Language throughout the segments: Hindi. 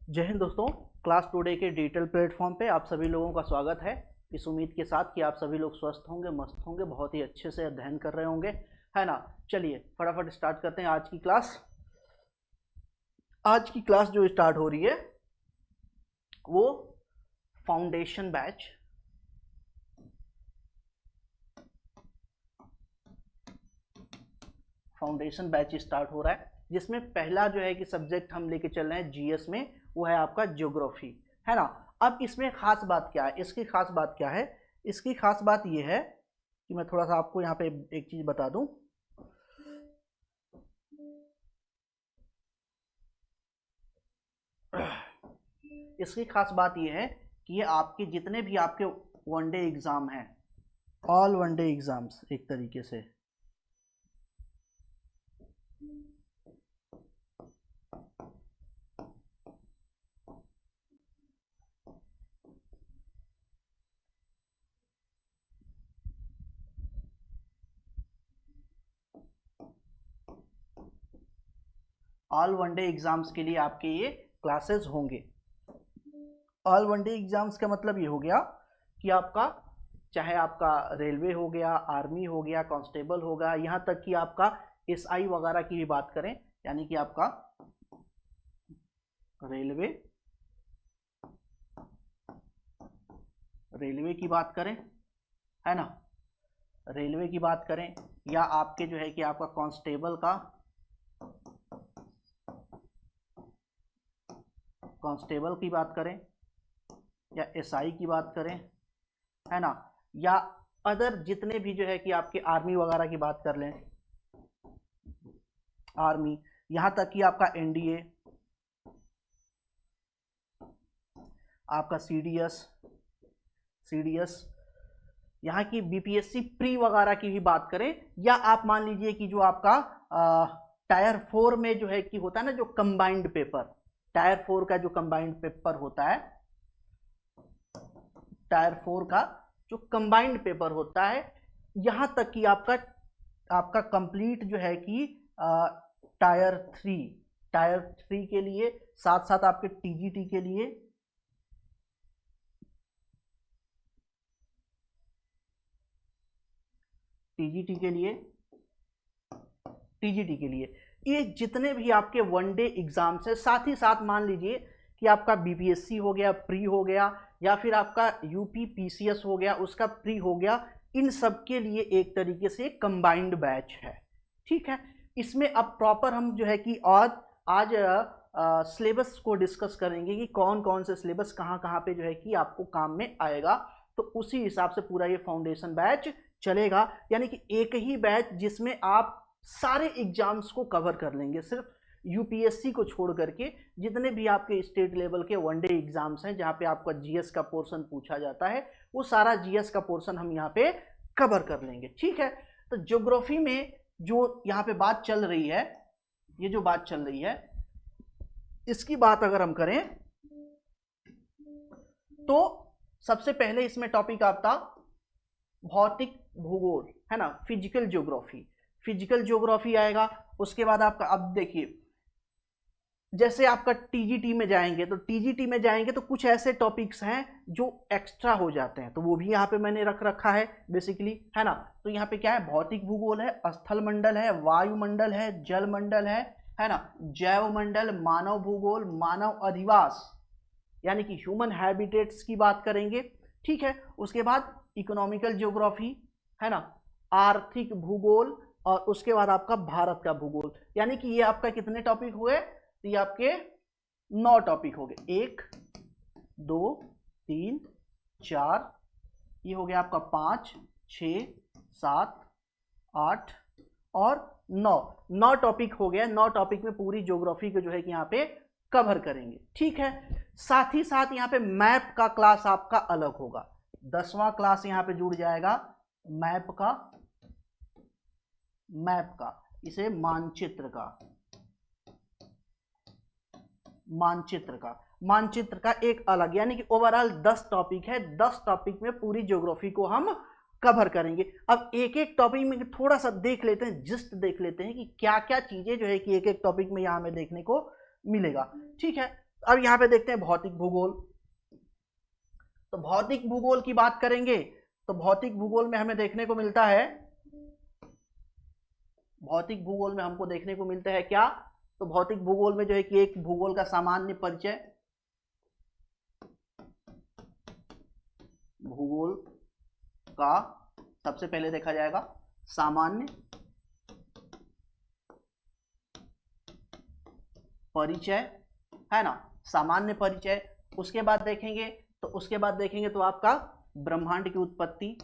जय हिंद दोस्तों। क्लास टुडे के डिजिटल प्लेटफॉर्म पे आप सभी लोगों का स्वागत है। इस उम्मीद के साथ कि आप सभी लोग स्वस्थ होंगे, मस्त होंगे, बहुत ही अच्छे से अध्ययन कर रहे होंगे, है ना। चलिए फटाफट स्टार्ट करते हैं आज की क्लास। आज की क्लास जो स्टार्ट हो रही है वो फाउंडेशन बैच स्टार्ट हो रहा है, जिसमें पहला जो है कि सब्जेक्ट हम लेके चल रहे हैं जीएस में, वो है आपका ज्योग्राफी, है ना। अब इसमें खास बात क्या है, इसकी खास बात क्या है, इसकी खास बात ये है कि मैं थोड़ा सा आपको यहाँ पे एक चीज बता दूं। इसकी खास बात ये है कि ये आपके जितने भी आपके वनडे एग्जाम हैं, ऑल वनडे एग्जाम्स एक तरीके से, ऑल वनडे एग्जाम्स के लिए आपके ये क्लासेस होंगे। ऑल वनडे एग्जाम्स का मतलब ये हो गया कि आपका चाहे आपका रेलवे हो गया, आर्मी हो गया, कांस्टेबल होगा, यहाँ तक कि आपका एसआई वगैरह की भी बात करें, यानी कि आपका रेलवे की बात करें, है ना, रेलवे की बात करें, या आपके जो है कि आपका कांस्टेबल की बात करें, या एसआई की बात करें, है ना, या अदर जितने भी जो है कि आपके आर्मी वगैरह की बात कर लें, आर्मी, यहां तक कि आपका एनडीए, आपका सीडीएस, यहाँ की बीपीएससी प्री वगैरह की भी बात करें, या आप मान लीजिए कि जो आपका टायर 4 में जो है कि होता है ना, जो कंबाइंड पेपर, टायर 4 का जो कंबाइंड पेपर होता है, टायर 4 का जो कंबाइंड पेपर होता है, यहां तक कि आपका कंप्लीट जो है कि टायर 3 के लिए, साथ साथ आपके टीजीटी के लिए, टीजीटी के लिए ये जितने भी आपके वनडे एग्जाम्स है, साथ ही साथ मान लीजिए कि आपका बीपीएससी हो गया, प्री हो गया, या फिर आपका यूपी पीसीएस हो गया, उसका प्री हो गया, इन सब के लिए एक तरीके से कंबाइंड बैच है। ठीक है, इसमें अब प्रॉपर हम जो है कि आज सिलेबस को डिस्कस करेंगे कि कौन कौन से सिलेबस कहाँ कहाँ पे जो है कि आपको काम में आएगा, तो उसी हिसाब से पूरा ये फाउंडेशन बैच चलेगा। यानी कि एक ही बैच जिसमें आप सारे एग्जाम्स को कवर कर लेंगे, सिर्फ यूपीएससी को छोड़ करके जितने भी आपके स्टेट लेवल के वनडे एग्जाम्स हैं, जहां पे आपका जीएस का पोर्शन पूछा जाता है, वो सारा जीएस का पोर्शन हम यहाँ पे कवर कर लेंगे। ठीक है, तो ज्योग्राफी में जो यहाँ पे बात चल रही है, ये जो बात चल रही है, इसकी बात अगर हम करें तो सबसे पहले इसमें टॉपिक आता भौतिक भूगोल, है ना, फिजिकल ज्योग्राफी आएगा। उसके बाद आपका, अब देखिए, जैसे आपका टीजीटी में जाएंगे तो कुछ ऐसे टॉपिक्स हैं जो एक्स्ट्रा हो जाते हैं, तो वो भी यहाँ पे मैंने रख रखा है बेसिकली, है ना। तो यहाँ पे क्या है, भौतिक भूगोल है, स्थल मंडल है, वायुमंडल है, जल मंडल है ना, जैव मंडल, मानव भूगोल, मानव अधिवास, यानी कि ह्यूमन हैबिटेट्स की बात करेंगे। ठीक है, उसके बाद इकोनॉमिकल ज्योग्राफी, है ना, आर्थिक भूगोल, और उसके बाद आपका भारत का भूगोल। यानी कि ये आपका कितने टॉपिक हुए, तो ये आपके 9 टॉपिक हो गए, 1 2 3 4, ये हो गया आपका 5 6 7 8 और 9 टॉपिक हो गया। 9 टॉपिक में पूरी ज्योग्राफी को जो है कि यहाँ पे कवर करेंगे। ठीक है, साथ ही साथ यहाँ पे मैप का क्लास आपका अलग होगा, 10वां क्लास यहाँ पे जुड़ जाएगा मैप का, इसे मानचित्र का एक अलग, यानी कि ओवरऑल 10 टॉपिक है। 10 टॉपिक में पूरी ज्योग्राफी को हम कवर करेंगे। अब एक एक टॉपिक में थोड़ा सा देख लेते हैं, जस्ट देख लेते हैं कि क्या क्या चीजें जो है कि एक एक टॉपिक में यहां हमें देखने को मिलेगा। ठीक है, अब यहाँ पे देखते हैं भौतिक भूगोल। तो भौतिक भूगोल की बात करेंगे तो भौतिक भूगोल में हमें देखने को मिलता है, भौतिक भूगोल में हमको देखने को मिलता है क्या, तो भौतिक भूगोल में जो है कि एक भूगोल का सामान्य परिचय, भूगोल का सबसे पहले देखा जाएगा सामान्य परिचय, है ना, सामान्य परिचय। उसके बाद देखेंगे तो आपका ब्रह्मांड की उत्पत्ति,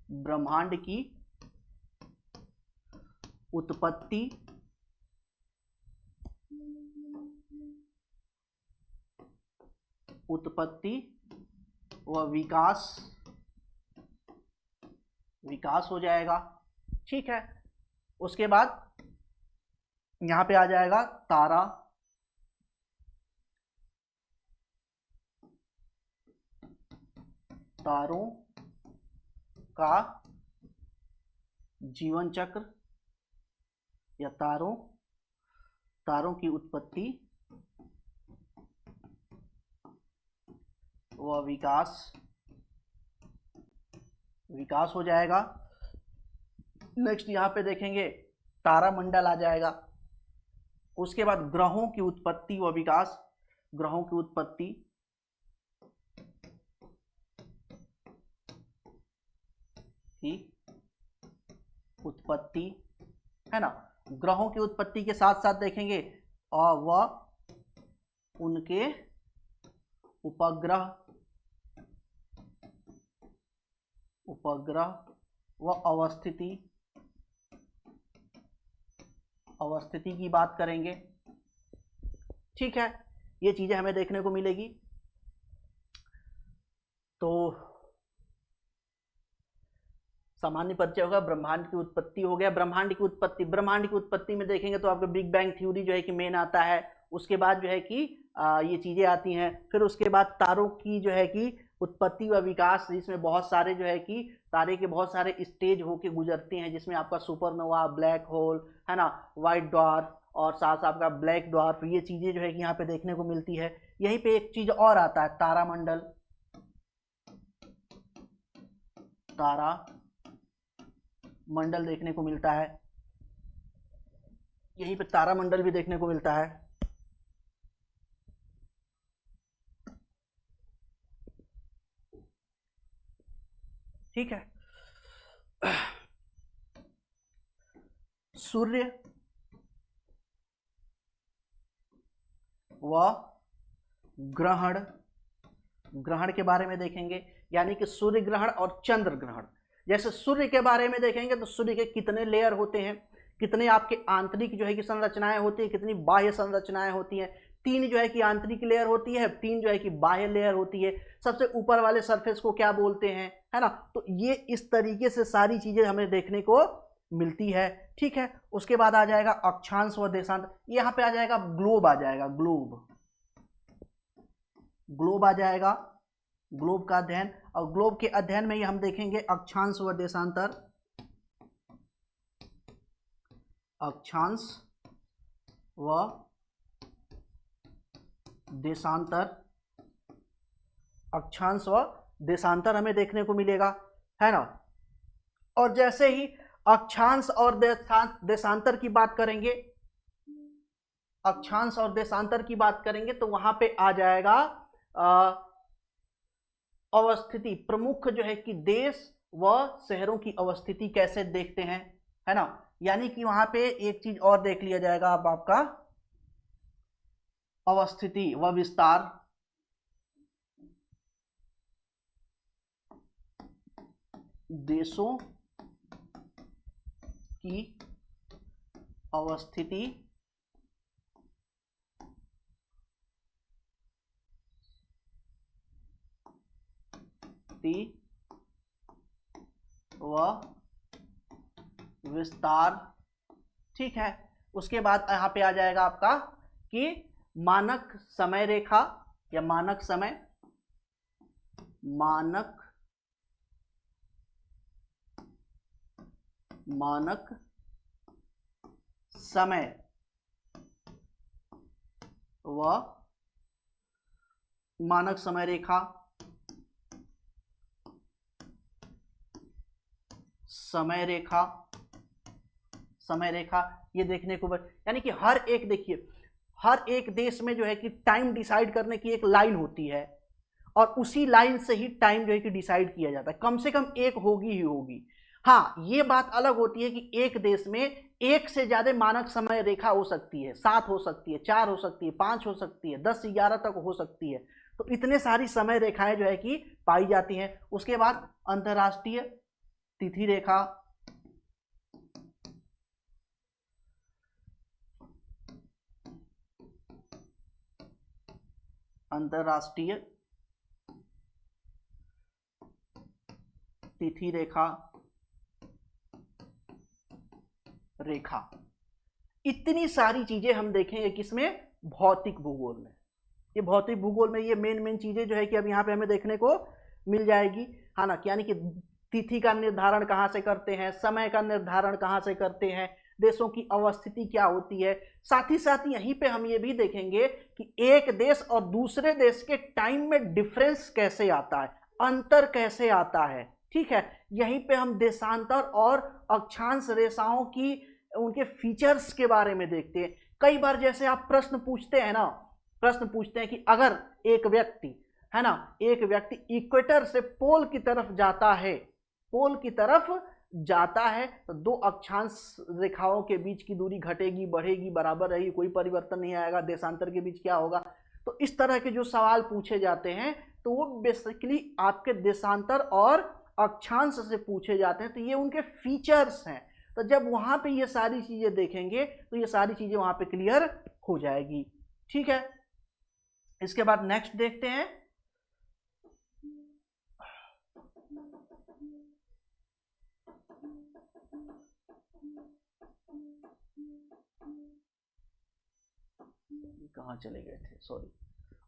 ब्रह्मांड की उत्पत्ति, व विकास, विकास हो जाएगा। ठीक है। उसके बाद यहां पे आ जाएगा तारा, तारों का जीवन चक्र या तारों की उत्पत्ति व विकास हो जाएगा। नेक्स्ट यहां पे देखेंगे तारामंडल आ जाएगा। उसके बाद ग्रहों की उत्पत्ति व विकास, ग्रहों की उत्पत्ति, है ना। ग्रहों की उत्पत्ति के साथ साथ देखेंगे और वह उनके उपग्रह व अवस्थिति की बात करेंगे। ठीक है, ये चीजें हमें देखने को मिलेगी। तो सामान्य परिचय होगा, ब्रह्मांड की उत्पत्ति हो गया। ब्रह्मांड की उत्पत्ति में देखेंगे तो आपका बिग बैंग थ्योरी जो है कि मेन आता है। उसके बाद जो है कि ये चीजें आती हैं। फिर उसके बाद तारों की जो है कि उत्पत्ति व विकास, जिसमें बहुत सारे जो है कि तारे के बहुत सारे स्टेज होके गुजरते हैं, जिसमें आपका सुपरनोवा, ब्लैक होल, है ना, व्हाइट ड्वार्फ और साथ साथ आपका ब्लैक ड्वार्फ, ये चीजें जो है कि यहाँ पे देखने को मिलती है। यहीं पे एक चीज और आता है, तारामंडल, तारामंडल देखने को मिलता है। यहीं पे तारामंडल भी देखने को मिलता है। ठीक है। सूर्य व ग्रहण के बारे में देखेंगे, यानी कि सूर्य ग्रहण और चंद्र ग्रहण। जैसे सूर्य के बारे में देखेंगे तो सूर्य के कितने लेयर होते हैं, कितने आपके आंतरिक जो है कि संरचनाएं होती है, कितनी बाह्य संरचनाएं होती हैं। 3 जो है कि आंतरिक लेयर होती है, 3 जो है कि बाह्य लेयर होती है। सबसे ऊपर वाले सरफेस को क्या बोलते हैं, है ना। तो ये इस तरीके से सारी चीजें हमें देखने को मिलती है। ठीक है। उसके बाद आ जाएगा अक्षांश व देशांतर। यहाँ पे आ जाएगा ग्लोब, आ जाएगा ग्लोब आ जाएगा, ग्लोब का अध्ययन। और ग्लोब के अध्ययन में ही हम देखेंगे अक्षांश व देशांतर, अक्षांश व देशांतर हमें देखने को मिलेगा, है ना। और जैसे ही अक्षांश और देशांतर की बात करेंगे, अक्षांश और देशांतर की बात करेंगे तो वहां पे आ जाएगा अवस्थिति, प्रमुख जो है कि देश व शहरों की अवस्थिति कैसे देखते हैं, है ना। यानी कि वहां पे एक चीज और देख लिया जाएगा अब आपका अवस्थिति व विस्तार, देशों की अवस्थिति व विस्तार। ठीक है। उसके बाद यहां पे आ जाएगा आपका कि मानक समय रेखा या मानक समय व मानक समय रेखा, समय रेखा, समय रेखा ये देखने को यानी कि हर एक, देखिए हर एक देश में जो है कि टाइम डिसाइड करने की एक लाइन होती है और उसी लाइन से ही टाइम जो है कि डिसाइड किया जाता है, कम से कम एक होगी ही होगी। हाँ, ये बात अलग होती है कि एक देश में एक से ज्यादा मानक समय रेखा हो सकती है, 7 हो सकती है, 4 हो सकती है, 5 हो सकती है, 10 11 तक हो सकती है। तो इतने सारी समय रेखाएं जो है कि पाई जाती हैं। उसके बाद अंतरराष्ट्रीय तिथि रेखा, अंतरराष्ट्रीय तिथि रेखा, रेखा, इतनी सारी चीजें हम देखेंगे किसमें, भौतिक भूगोल में। ये भौतिक भूगोल में ये मेन चीजें जो है कि अब यहाँ पे हमें देखने को मिल जाएगी, है ना। यानी कि तिथि का निर्धारण कहाँ से करते हैं, समय का निर्धारण कहाँ से करते हैं, देशों की अवस्थिति क्या होती है। साथ ही साथ यहीं पे हम ये भी देखेंगे कि एक देश और दूसरे देश के टाइम में डिफरेंस कैसे आता है, अंतर कैसे आता है, ठीक है। यहीं पे हम देशांतर और अक्षांश रेखाओं की उनके फीचर्स के बारे में देखते हैं। कई बार जैसे आप प्रश्न पूछते हैं ना, प्रश्न पूछते हैं कि अगर एक व्यक्ति, है ना, एक व्यक्ति इक्वेटर से पोल की तरफ जाता है, पोल की तरफ जाता है, तो दो अक्षांश रेखाओं के बीच की दूरी घटेगी, बढ़ेगी, बराबर रहेगी, कोई परिवर्तन नहीं आएगा, देशांतर के बीच क्या होगा। तो इस तरह के जो सवाल पूछे जाते हैं तो वो बेसिकली आपके देशांतर और अक्षांश से पूछे जाते हैं, तो ये उनके फीचर्स हैं। तो जब वहां पे ये सारी चीजें देखेंगे तो ये सारी चीजें वहां पे क्लियर हो जाएगी, ठीक है। इसके बाद नेक्स्ट देखते हैं, कहां चले गए थे, सॉरी,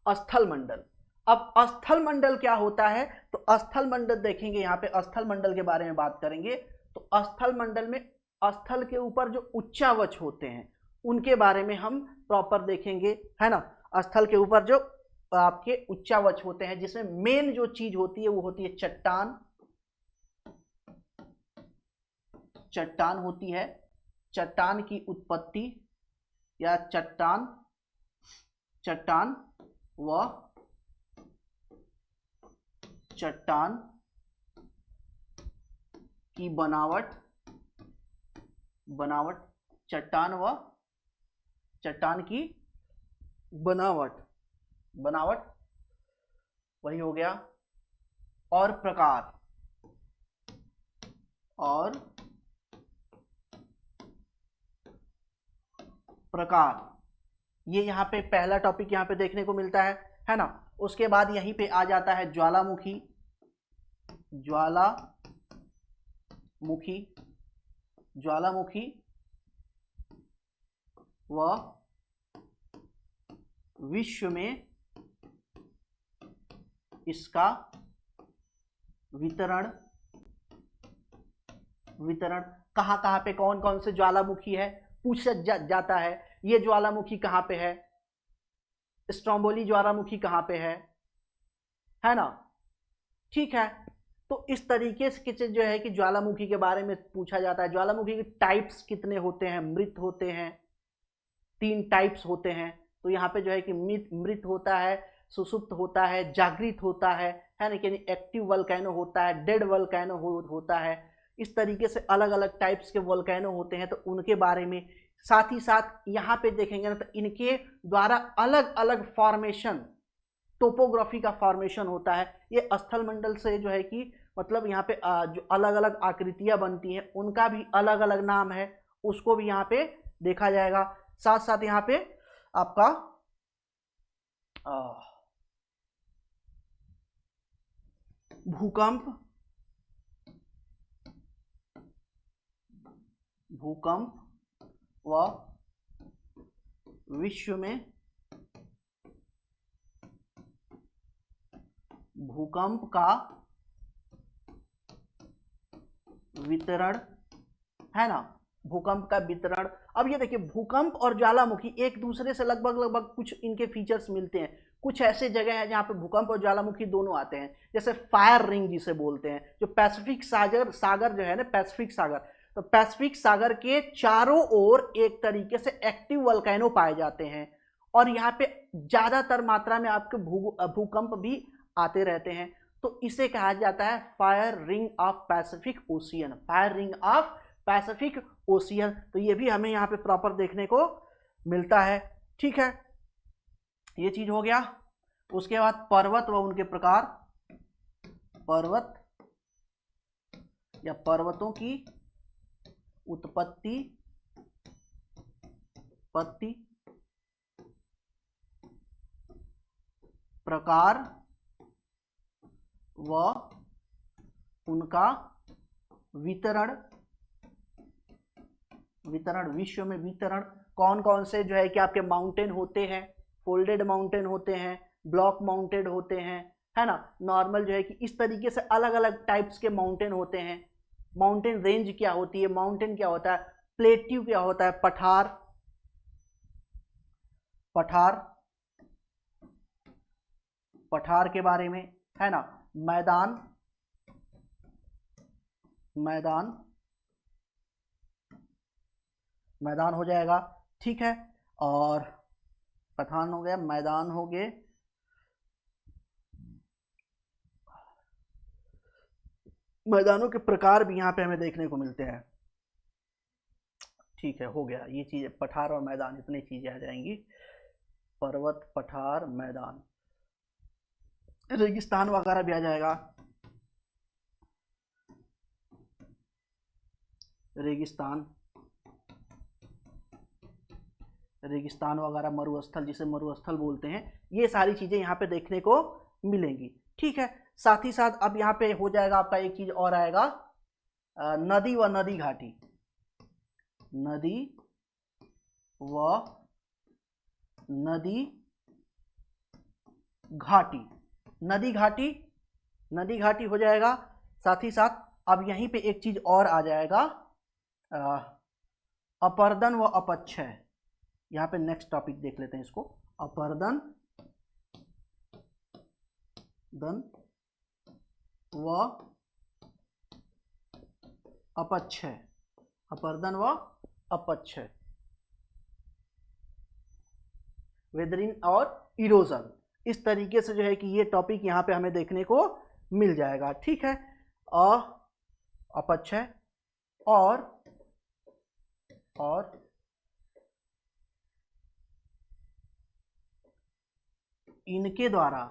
स्थल मंडल। अब स्थल मंडल क्या होता है, तो स्थल मंडल देखेंगे, यहाँ पे स्थल मंडल के बारे में बात करेंगे। तो स्थल मंडल में स्थल के ऊपर जो उच्चावच होते हैं उनके बारे में हम प्रॉपर देखेंगे, है ना। स्थल के ऊपर जो आपके उच्चावच होते हैं, जिसमें मेन जो चीज होती है वो होती है चट्टान, चट्टान होती है, चट्टान की उत्पत्ति या चट्टान, चट्टान व चट्टान की बनावट, बनावट, चट्टान व चट्टान की बनावट, बनावट वही हो गया, और प्रकार, और प्रकार, ये यहाँ पे पहला टॉपिक यहाँ पे देखने को मिलता है ना। उसके बाद यहीं पे आ जाता है ज्वालामुखी, ज्वालामुखी, ज्वालामुखी व विश्व में इसका वितरण, वितरण कहाँ कहाँ पे कौन कौन से ज्वालामुखी है पूछा जाता है। ये ज्वालामुखी कहाँ पे है, स्ट्रोम्बोली ज्वालामुखी कहाँ पे है ना, ठीक है। तो इस तरीके से जो है कि ज्वालामुखी के बारे में पूछा जाता है। ज्वालामुखी के टाइप्स कितने होते हैं, मृत होते हैं, 3 टाइप्स होते हैं। तो यहाँ पे जो है कि मृत होता है, सुसुप्त होता है, जागृत होता है ना, यानी एक्टिव वोल्केनो होता है, डेड वोल्केनो होता है। इस तरीके से अलग अलग टाइप्स के वोल्केनो होते हैं, तो उनके बारे में साथ ही साथ यहाँ पे देखेंगे ना, तो इनके द्वारा अलग अलग फॉर्मेशन, टोपोग्राफी का फॉर्मेशन होता है। ये स्थल मंडल से जो है कि मतलब यहाँ पे जो अलग अलग आकृतियां बनती हैं उनका भी अलग अलग नाम है, उसको भी यहाँ पे देखा जाएगा। साथ साथ यहाँ पे आपका भूकंप, भूकंप व विश्व में भूकंप का वितरण, है ना, भूकंप का वितरण। अब ये देखिए भूकंप और ज्वालामुखी एक दूसरे से लगभग कुछ इनके फीचर्स मिलते हैं। कुछ ऐसे जगह हैं जहाँ पे भूकंप और ज्वालामुखी दोनों आते हैं, जैसे फायर रिंग जिसे बोलते हैं, जो पैसिफिक सागर जो है ना, पैसिफिक सागर, तो पैसिफिक सागर के चारों ओर एक तरीके से एक्टिव वल्केनो पाए जाते हैं और यहाँ पे ज्यादातर मात्रा में आपके भूकंप भी आते रहते हैं। तो इसे कहा जाता है fire ring of Pacific ocean, fire ring of Pacific ocean. तो ये भी हमें यहाँ पे प्रॉपर देखने को मिलता है। ठीक है, ये चीज हो गया। उसके बाद पर्वत व उनके प्रकार, पर्वत या पर्वतों की उत्पत्ति प्रकार व उनका वितरण, विश्व में वितरण, कौन कौन से जो है कि आपके माउंटेन होते हैं, फोल्डेड माउंटेन होते हैं, ब्लॉक माउंटेड होते हैं, है ना, नॉर्मल जो है कि इस तरीके से अलग अलग टाइप्स के माउंटेन होते हैं। माउंटेन रेंज क्या होती है, माउंटेन क्या होता है, प्लेट्यू क्या होता है, पठार, पठार के बारे में, है ना, मैदान हो जाएगा। ठीक है, और पठान हो गया, मैदान हो गए, मैदानों के प्रकार भी यहाँ पे हमें देखने को मिलते हैं। ठीक है, हो गया ये चीजें, पठार और मैदान, इतनी चीजें आ जाएंगी, पर्वत, पठार, मैदान, रेगिस्तान वगैरह भी आ जाएगा, रेगिस्तान वगैरह, मरुस्थल जिसे मरुस्थल बोलते हैं, ये सारी चीजें यहाँ पे देखने को मिलेंगी। ठीक है, साथ ही साथ अब यहाँ पे हो जाएगा आपका एक चीज और आएगा, नदी व नदी घाटी, नदी व नदी घाटी, नदी घाटी हो जाएगा। साथ ही साथ अब यहीं पे एक चीज और आ जाएगा, अपर्दन व अपक्षय। यहाँ पे नेक्स्ट टॉपिक देख लेते हैं इसको, अपर्दन व अपक्षय, अपर्दन व अपक्षय, वेदरिंग और इरोजन, इस तरीके से जो है कि ये टॉपिक यहाँ पे हमें देखने को मिल जाएगा। ठीक है, अपक्षय और इनके द्वारा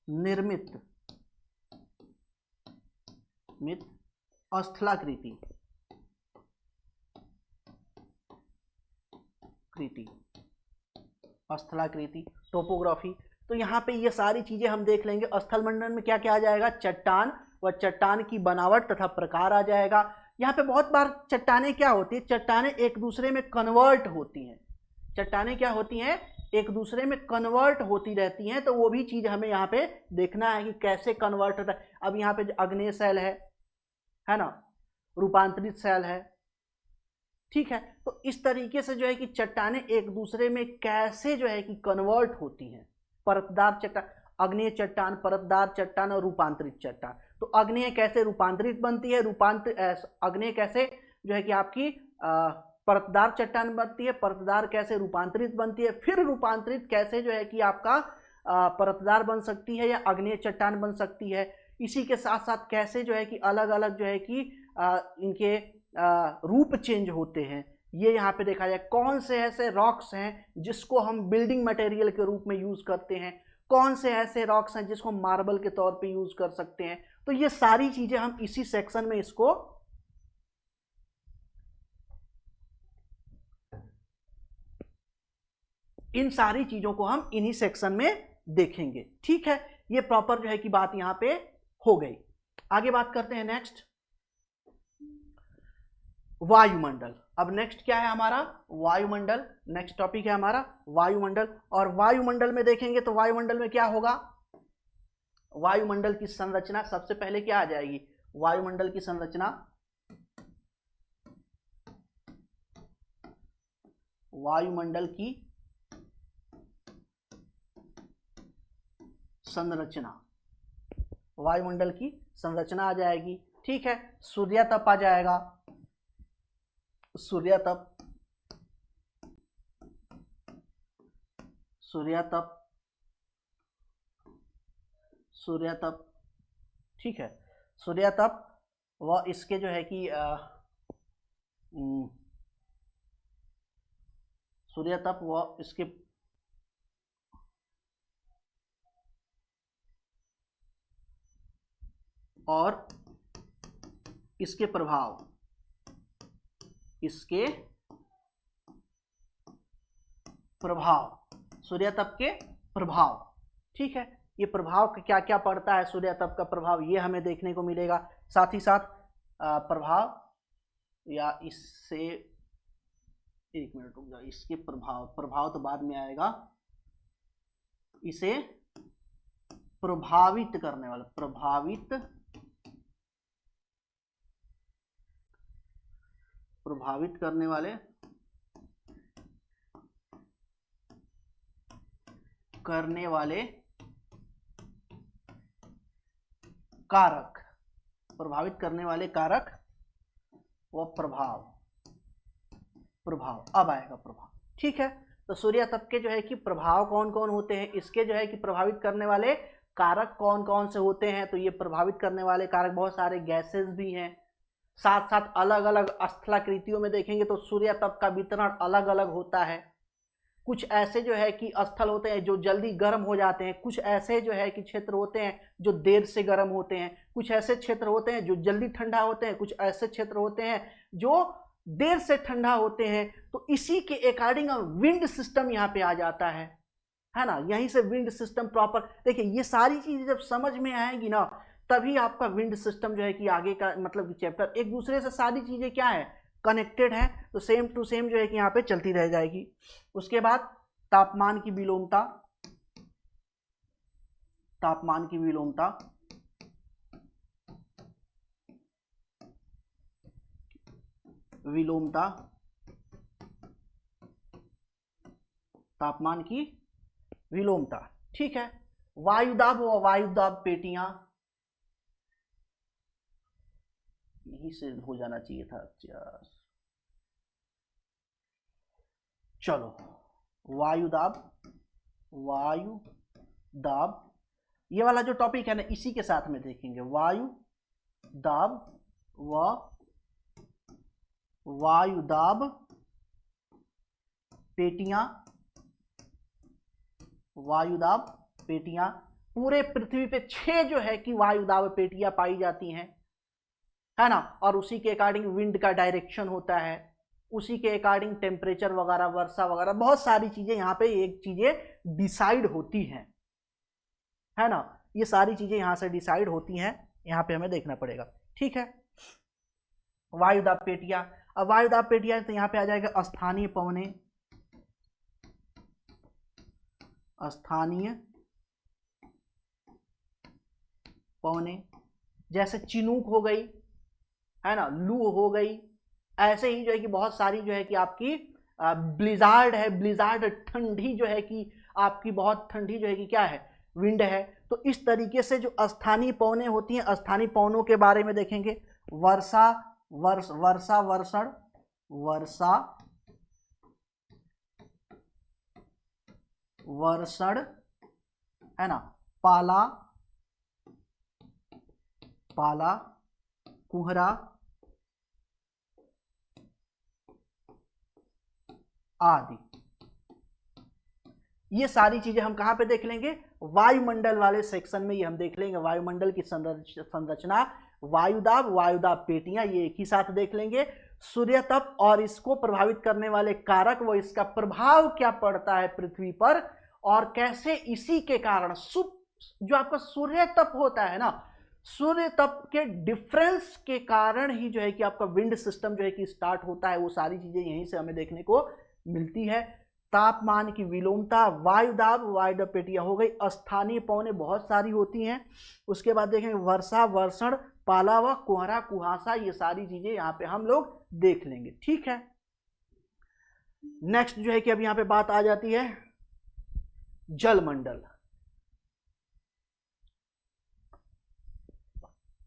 निर्मित स्थलाकृति, टोपोग्राफी। तो यहाँ पे ये सारी चीजें हम देख लेंगे। स्थल मंडल में क्या क्या आ जाएगा, चट्टान व चट्टान की बनावट तथा प्रकार आ जाएगा। यहाँ पे बहुत बार चट्टानें क्या होती है, चट्टानें एक दूसरे में कन्वर्ट होती हैं, चट्टानें क्या होती हैं, एक दूसरे में कन्वर्ट होती रहती हैं। तो वो भी चीज हमें यहाँ पे देखना है कि कैसे कन्वर्ट होता है। अब यहाँ पे अग्नेय शैल है ना, रूपांतरित शैल है। ठीक है, तो इस तरीके से जो है कि चट्टानें एक दूसरे में कैसे जो है कि कन्वर्ट होती हैं, परतदार चट्टान, अग्नेय चट्टान, परतदार चट्टान और रूपांतरित चट्टान। तो अग्नेय कैसे रूपांतरित बनती है, अग्नेय कैसे जो है कि आपकी परतदार चट्टान बनती है, परतदार कैसे रूपांतरित बनती है, फिर रूपांतरित कैसे जो है कि आपका परतदार बन सकती है या अग्नेय चट्टान बन सकती है। इसी के साथ साथ कैसे जो है कि अलग अलग जो है कि इनके रूप चेंज होते हैं, ये यहाँ पे देखा जाए। कौन से ऐसे रॉक्स हैं जिसको हम बिल्डिंग मटेरियल के रूप में यूज करते हैं, कौन से ऐसे रॉक्स हैं जिसको मार्बल के तौर पे यूज कर सकते हैं। तो ये सारी चीजें हम इसी सेक्शन में इसको इन सारी चीजों को हम इन्हीं सेक्शन में देखेंगे। ठीक है, ये प्रॉपर जो है कि बात यहां पे हो गई। आगे बात करते हैं नेक्स्ट, वायुमंडल। अब नेक्स्ट क्या है हमारा, वायुमंडल। नेक्स्ट टॉपिक है हमारा वायुमंडल। और वायुमंडल में देखेंगे तो वायुमंडल में क्या होगा, वायुमंडल की संरचना सबसे पहले क्या आ जाएगी, वायुमंडल की संरचना, वायुमंडल की संरचना, वायुमंडल की संरचना आ जाएगी। ठीक है, सूर्यातप आ जाएगा, सूर्यातप, सूर्यातप, सूर्यातप। ठीक है, सूर्यातप वह इसके जो है कि सूर्यातप वह इसके और इसके प्रभाव, इसके प्रभाव, सूर्यातप के प्रभाव। ठीक है, ये प्रभाव क्या क्या पड़ता है, सूर्यातप का प्रभाव ये हमें देखने को मिलेगा। साथ ही साथ प्रभाव या इससे, एक मिनट रुक जाओ, इसके प्रभाव, प्रभाव तो बाद में आएगा, इसे प्रभावित करने वाले, प्रभावित करने वाले कारक, प्रभावित करने वाले कारक व प्रभाव, अब आएगा प्रभाव। ठीक है, तो सूर्यातप के जो है कि प्रभाव कौन कौन होते हैं, इसके जो है कि प्रभावित करने वाले कारक कौन कौन से होते हैं। तो ये प्रभावित करने वाले कारक बहुत सारे गैसेस भी हैं, साथ साथ अलग अलग स्थलाकृतियों में देखेंगे तो सूर्यातप का वितरण अलग अलग होता है। कुछ ऐसे जो है कि स्थल होते हैं जो जल्दी गर्म हो जाते हैं, कुछ ऐसे जो है कि क्षेत्र होते हैं जो देर से गर्म होते हैं, कुछ ऐसे क्षेत्र होते हैं जो जल्दी ठंडा होते हैं, कुछ ऐसे क्षेत्र होते हैं जो देर से ठंडा होते हैं। तो इसी के अकॉर्डिंग विंड सिस्टम यहाँ पे आ जाता है ना, यहीं से विंड सिस्टम प्रॉपर। देखिए ये सारी चीजें जब समझ में आएगी ना, तभी आपका विंड सिस्टम जो है कि आगे का मतलब चैप्टर, एक दूसरे से सारी चीजें क्या है, कनेक्टेड है, तो सेम टू सेम जो है कि यहाँ पे चलती रह जाएगी। उसके बाद तापमान की विलोमता, तापमान की विलोमता, विलोमता, तापमान की विलोमता। ठीक है, वायुदाब व वायुदाब पेटियां, यहीं से हो जाना चाहिए था। चलो, वायुदाब, वायुदाब, ये वाला जो टॉपिक है ना इसी के साथ में देखेंगे, वायुदाब व वायुदाब पेटियां, वायुदाब पेटियां। पूरे पृथ्वी पे 6 जो है कि वायुदाब पेटियां पाई जाती हैं, है ना, और उसी के अकॉर्डिंग विंड का डायरेक्शन होता है, उसी के अकॉर्डिंग टेम्परेचर वगैरह, वर्षा वगैरह, बहुत सारी चीजें यहाँ पे एक चीजें डिसाइड होती हैं, है ना, ये सारी चीजें यहाँ से डिसाइड होती हैं, यहाँ पे हमें देखना पड़ेगा। ठीक है, वायुदाब पेटियां। अब वायुदाब पेटियां तो यहाँ पे आ जाएगा स्थानीय पवनें, स्थानीय पवनें, जैसे चिनूक हो गई, है ना, लू हो गई, ऐसे ही जो है कि बहुत सारी जो है कि आपकी ब्लिजार्ड है, ब्लिजार्ड ठंडी जो है कि आपकी बहुत ठंडी जो है कि क्या है, विंड है। तो इस तरीके से जो स्थानीय पवनें होती हैं, स्थानीय पवनों के बारे में देखेंगे। वर्षा, वर्षा वर्षण, वर्षा वर्षण, है ना, पाला, पाला, कुहरा आदि। ये सारी चीजें हम कहां पे देख लेंगे, वायुमंडल वाले सेक्शन में ये हम देख लेंगे। वायुमंडल की संरचना, वायुदाब, वायुदाब पेटियां, ये एक ही साथ देख लेंगे। सूर्यतप और इसको प्रभावित करने वाले कारक व इसका प्रभाव क्या पड़ता है पृथ्वी पर, और कैसे इसी के कारण जो आपका सूर्यतप होता है ना, सूर्यतप के डिफरेंस के कारण ही जो है कि आपका विंड सिस्टम जो है कि स्टार्ट होता है। वो सारी चीजें यहीं से हमें देखने को मिलती है। तापमान की विलोमता, वायुदाब, वायुदाब हो गई, स्थानीय पवनें बहुत सारी होती हैं। उसके बाद देखेंगे वर्षा, वर्षण, पाला व कोहरा, कुहासा, ये सारी चीजें यहाँ पे हम लोग देख लेंगे। ठीक है, नेक्स्ट जो है कि अब यहाँ पे बात आ जाती है जलमंडल।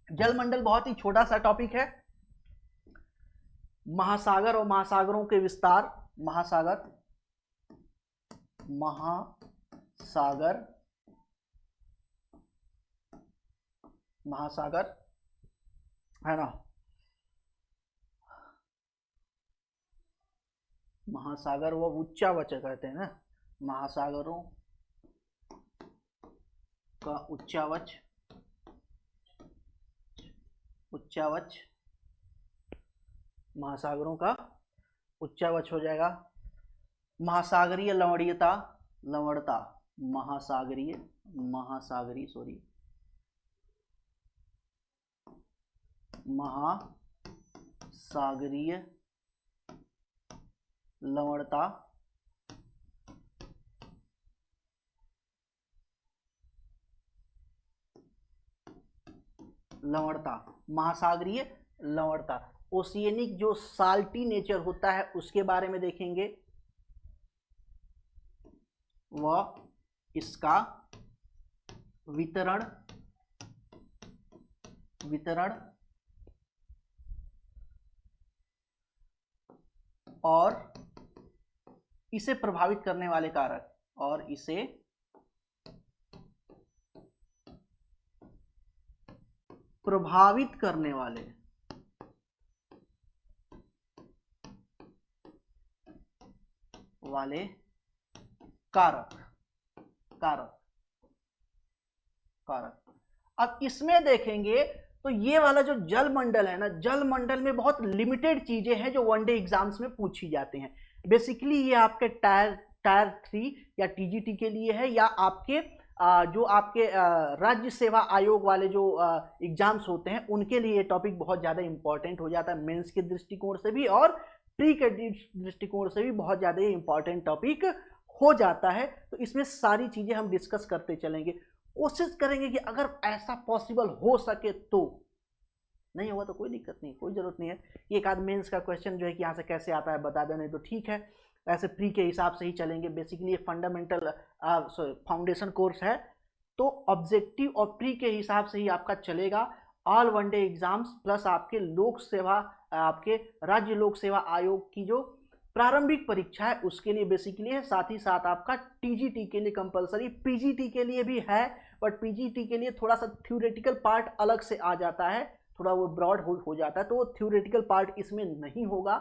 जलमंडल बहुत ही छोटा सा टॉपिक है। महासागर और महासागरों के विस्तार, महासागर, महासागर, महासागर है ना, महासागर वो उच्चावच कहते हैं ना, महासागरों का उच्चावच, उच्चावच, महासागरों का उच्चावच हो जाएगा। महासागरीय लवणीयता, लवणता, महासागरीय, महासागरीय सॉरी, महासागरीय लवणता, लवणता, महासागरीय लवणता। ओशियनिक जो साल्टी नेचर होता है उसके बारे में देखेंगे, वह इसका वितरण, वितरण और इसे प्रभावित करने वाले कारक, और इसे प्रभावित करने वाले कारक, कारक, कारक। अब इसमें देखेंगे तो ये वाला जो जल मंडल है ना, जल मंडल में बहुत लिमिटेड चीजें हैं जो वनडे एग्जाम्स में पूछी जाती हैं। बेसिकली ये आपके टायर 3 या टीजीटी के लिए है, या आपके जो आपके राज्य सेवा आयोग वाले जो एग्जाम्स होते हैं उनके लिए ये टॉपिक बहुत ज़्यादा इंपॉर्टेंट हो जाता है, मेंस के दृष्टिकोण से भी और प्री के दृष्टिकोण से भी बहुत ज़्यादा ये इंपॉर्टेंट टॉपिक हो जाता है। तो इसमें सारी चीज़ें हम डिस्कस करते चलेंगे, कोशिश करेंगे कि अगर ऐसा पॉसिबल हो सके तो, नहीं होगा तो कोई दिक्कत नहीं, कोई ज़रूरत नहीं है। एक आध मेंस का क्वेश्चन जो है कि यहाँ से कैसे आता है बता दें, नहीं तो ठीक है, ऐसे प्री के हिसाब से ही चलेंगे। बेसिकली ये फंडामेंटल फाउंडेशन कोर्स है, तो ऑब्जेक्टिव और प्री के हिसाब से ही आपका चलेगा। ऑल वनडे एग्जाम्स प्लस आपके लोक सेवा, आपके राज्य लोक सेवा आयोग की जो प्रारंभिक परीक्षा है उसके लिए बेसिकली है, साथ ही साथ आपका टीजीटी के लिए कंपलसरी, पीजीटी के लिए भी है, बट पीजीटी के लिए थोड़ा सा थ्योरेटिकल पार्ट अलग से आ जाता है, थोड़ा वो ब्रॉड हो जाता है, तो वो थ्योरेटिकल पार्ट इसमें नहीं होगा।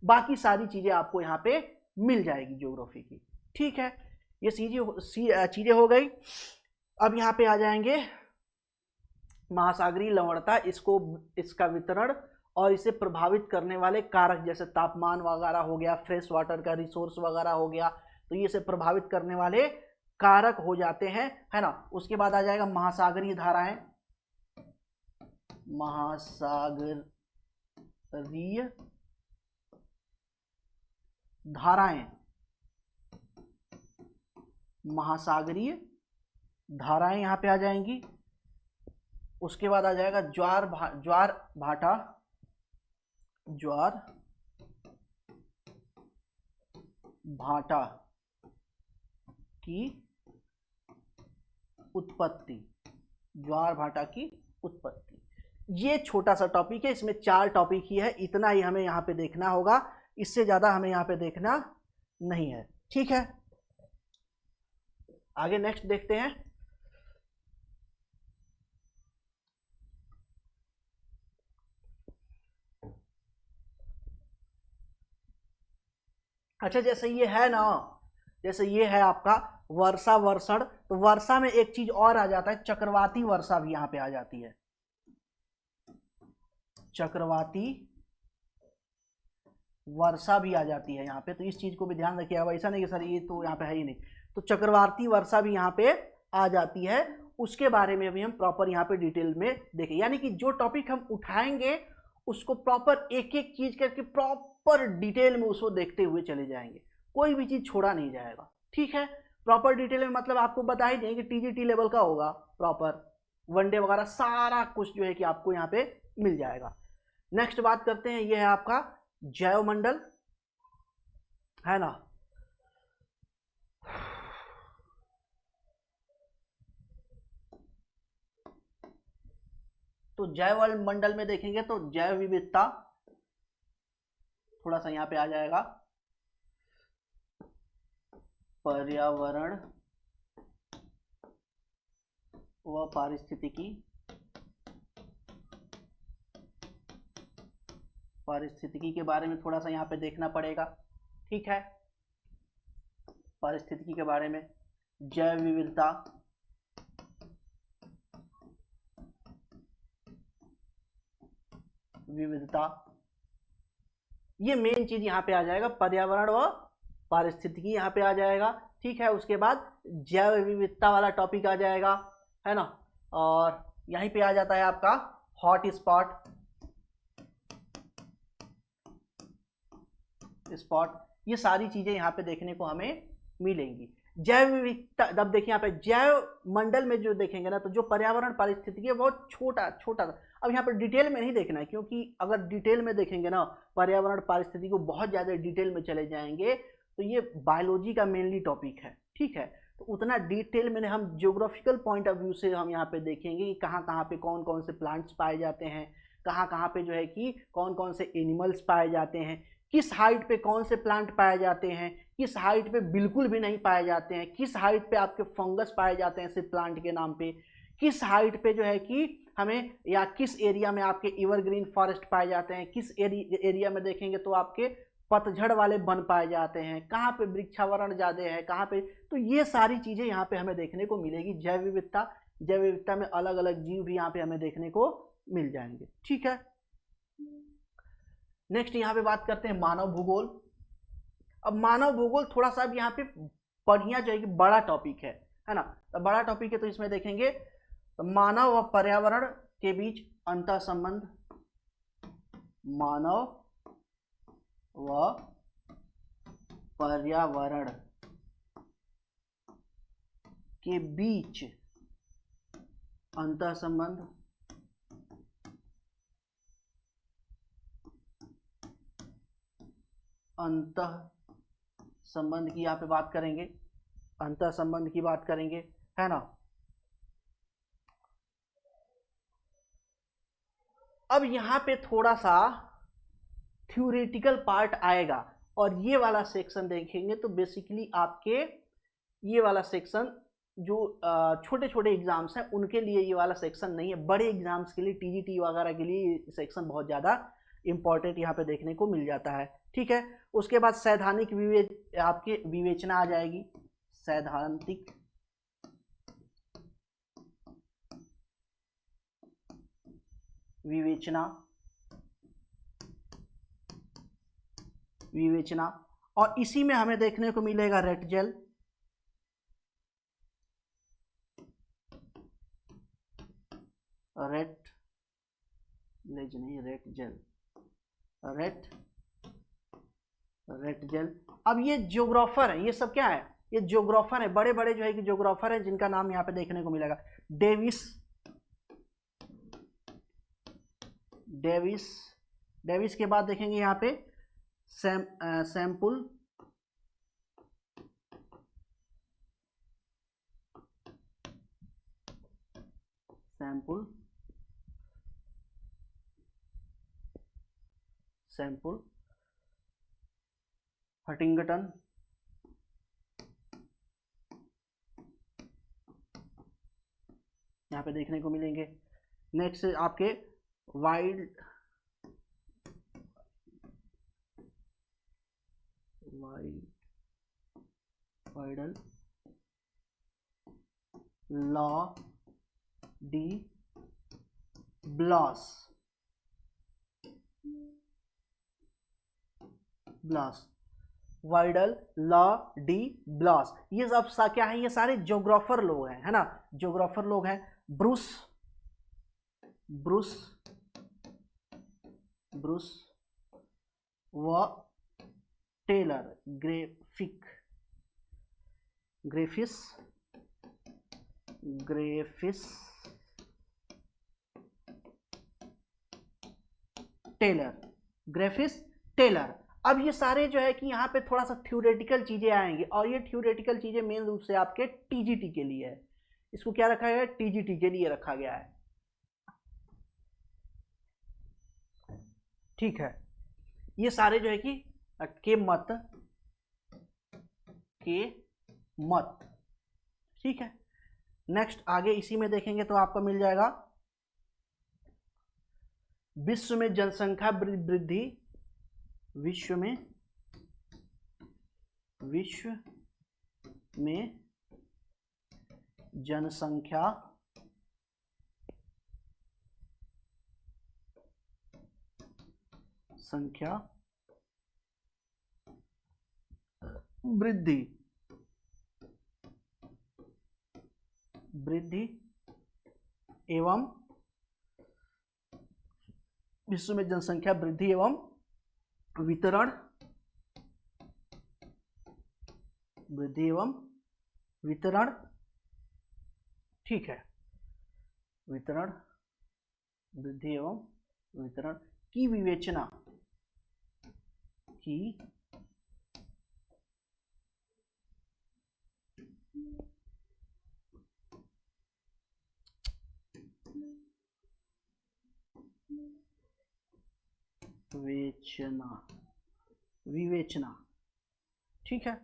बाकी सारी चीज़ें आपको यहाँ पे मिल जाएगी ज्योग्राफी की। ठीक है, ये चीज़ें हो गई। अब यहाँ पे आ जाएंगे महासागरीय लवणता, इसका वितरण और इसे प्रभावित करने वाले कारक, जैसे तापमान वगैरह हो गया, फ्रेश वाटर का रिसोर्स वगैरह हो गया, तो ये इसे प्रभावित करने वाले कारक हो जाते हैं, है ना। उसके बाद आ जाएगा महासागरीय धाराएं, महासागरीय धाराएं, महासागरीय धाराएं यहाँ पे आ जाएंगी। उसके बाद आ जाएगा ज्वार भाटा, ज्वार भाटा की उत्पत्ति, ज्वार भाटा की उत्पत्ति। ये छोटा सा टॉपिक है, इसमें 4 टॉपिक ही है, इतना ही हमें यहाँ पे देखना होगा, इससे ज्यादा हमें यहाँ पे देखना नहीं है। ठीक है, आगे नेक्स्ट देखते हैं। अच्छा, जैसे ये है ना, जैसे ये है आपका वर्षा वर्षण, तो वर्षा में एक चीज और आ जाता है, चक्रवाती वर्षा भी यहाँ पे आ जाती है, चक्रवाती वर्षा भी आ जाती है यहाँ पे, तो इस चीज को भी ध्यान रखिएगा। ऐसा नहीं कि सर ये तो यहाँ पे है ही नहीं, तो चक्रवाती वर्षा भी यहाँ पे आ जाती है, उसके बारे में भी हम प्रॉपर यहाँ पे डिटेल में देखें। यानी कि जो टॉपिक हम उठाएंगे उसको प्रॉपर एक एक चीज करके प्रॉपर डिटेल में उसको देखते हुए चले जाएंगे, कोई भी चीज छोड़ा नहीं जाएगा। ठीक है, प्रॉपर डिटेल में मतलब आपको बता ही दें कि टीजीटी लेवल का होगा, प्रॉपर वनडे वगैरह सारा कुछ जो है कि आपको यहाँ पे मिल जाएगा। नेक्स्ट बात करते हैं, ये है आपका जैव मंडल, है ना। तो जैव मंडल में देखेंगे तो जैव विविधता थोड़ा सा यहाँ पे आ जाएगा, पर्यावरण व पारिस्थितिकी के बारे में थोड़ा सा यहाँ पे देखना पड़ेगा। ठीक है, पारिस्थितिकी के बारे में, जैव विविधता ये मेन चीज यहाँ पे आ जाएगा, पर्यावरण व पारिस्थितिकी यहाँ पे आ जाएगा। ठीक है, उसके बाद जैव विविधता वाला टॉपिक आ जाएगा, है ना। और यहीं पे आ जाता है आपका हॉट स्पॉट, ये सारी चीजें यहाँ पे देखने को हमें मिलेंगी। जैव विविधता, अब देखिए यहाँ पे जैव मंडल में जो देखेंगे ना, तो जो पर्यावरण पारिस्थितिकी है बहुत छोटा छोटा, अब यहाँ पर डिटेल में नहीं देखना है, क्योंकि अगर डिटेल में देखेंगे ना पर्यावरण पारिस्थितिकी को, बहुत ज़्यादा डिटेल में चले जाएंगे तो ये बायोलॉजी का मेनली टॉपिक है। ठीक है, तो उतना डिटेल में हम ज्योग्राफिकल पॉइंट ऑफ व्यू से हम यहाँ पे देखेंगे कि कहाँ कहाँ पे कौन कौन से प्लांट्स पाए जाते हैं, कहाँ कहाँ पे जो है कि कौन कौन से एनिमल्स पाए जाते हैं, किस हाइट पे कौन से प्लांट पाए जाते हैं, किस हाइट पे बिल्कुल भी नहीं पाए जाते हैं, किस हाइट पे आपके फंगस पाए जाते हैं सिर्फ प्लांट के नाम पे, किस हाइट पे जो है कि हमें, या किस एरिया में आपके एवरग्रीन फॉरेस्ट पाए जाते हैं, किस एरिया में देखेंगे तो आपके पतझड़ वाले वन पाए जाते हैं, कहाँ पे वृक्षावरण ज़्यादा है, कहाँ पे, तो ये सारी चीज़ें यहाँ पे हमें देखने को मिलेगी। जैव विविधता में अलग अलग जीव भी यहाँ पे हमें देखने को मिल जाएंगे। ठीक है, नेक्स्ट यहाँ पे बात करते हैं मानव भूगोल। अब मानव भूगोल थोड़ा सा अब यहाँ पे बढ़िया जो है कि बड़ा टॉपिक है ना, तो बड़ा टॉपिक है, तो इसमें देखेंगे तो मानव व पर्यावरण के बीच अंतर संबंध, मानव व पर्यावरण के बीच अंतर संबंध, अंतः संबंध की यहाँ पे बात करेंगे, अंतर संबंध की बात करेंगे, है ना। अब यहाँ पे थोड़ा सा थ्योरेटिकल पार्ट आएगा, और ये वाला सेक्शन देखेंगे तो बेसिकली आपके ये वाला सेक्शन जो छोटे छोटे एग्जाम्स हैं उनके लिए ये वाला सेक्शन नहीं है, बड़े एग्जाम्स के लिए टीजीटी वगैरह के लिए ये सेक्शन बहुत ज़्यादा इंपॉर्टेंट यहाँ पे देखने को मिल जाता है। ठीक है, उसके बाद सैद्धांतिक आपके विवेचना आ जाएगी, सैद्धांतिक विवेचना, और इसी में हमें देखने को मिलेगा रेटजेल, रेटजेल। अब ये ज्योग्राफर है, ये सब क्या है, ये ज्योग्राफर है, बड़े बड़े जो है कि ज्योग्राफर है जिनका नाम यहाँ पे देखने को मिलेगा, डेविस के बाद देखेंगे यहाँ पे सैम्पुल, हटिंगटन, यहाँ पे देखने को मिलेंगे। नेक्स्ट आपके वाइडल, लॉ डी ब्लॉस, वाइडल, लॉ डी ब्लॉस, ये सब क्या है, ये सारे ज्योग्राफर लोग हैं, है ना, ज्योग्राफर लोग हैं। ब्रूस व टेलर, ग्रेफिक, ग्रेफिस, ग्रेफिस टेलर, ग्रेफिस टेलर। अब ये सारे जो है कि यहाँ पे थोड़ा सा थ्योरेटिकल चीजें आएंगी, और ये थ्योरेटिकल चीजें मेन रूप से आपके टीजीटी के लिए है। इसको क्या रखा गया है? टीजीटी के लिए रखा गया है। ठीक है, ये सारे जो है कि के मत, के मत। ठीक है, नेक्स्ट आगे इसी में देखेंगे तो आपको मिल जाएगा विश्व में जनसंख्या वृद्धि, विश्व में जनसंख्या वृद्धि एवं विश्व में जनसंख्या वृद्धि एवं वितरण, ठीक है, वितरण, वृद्धि एवं वितरण की विवेचना, विवेचना। ठीक है,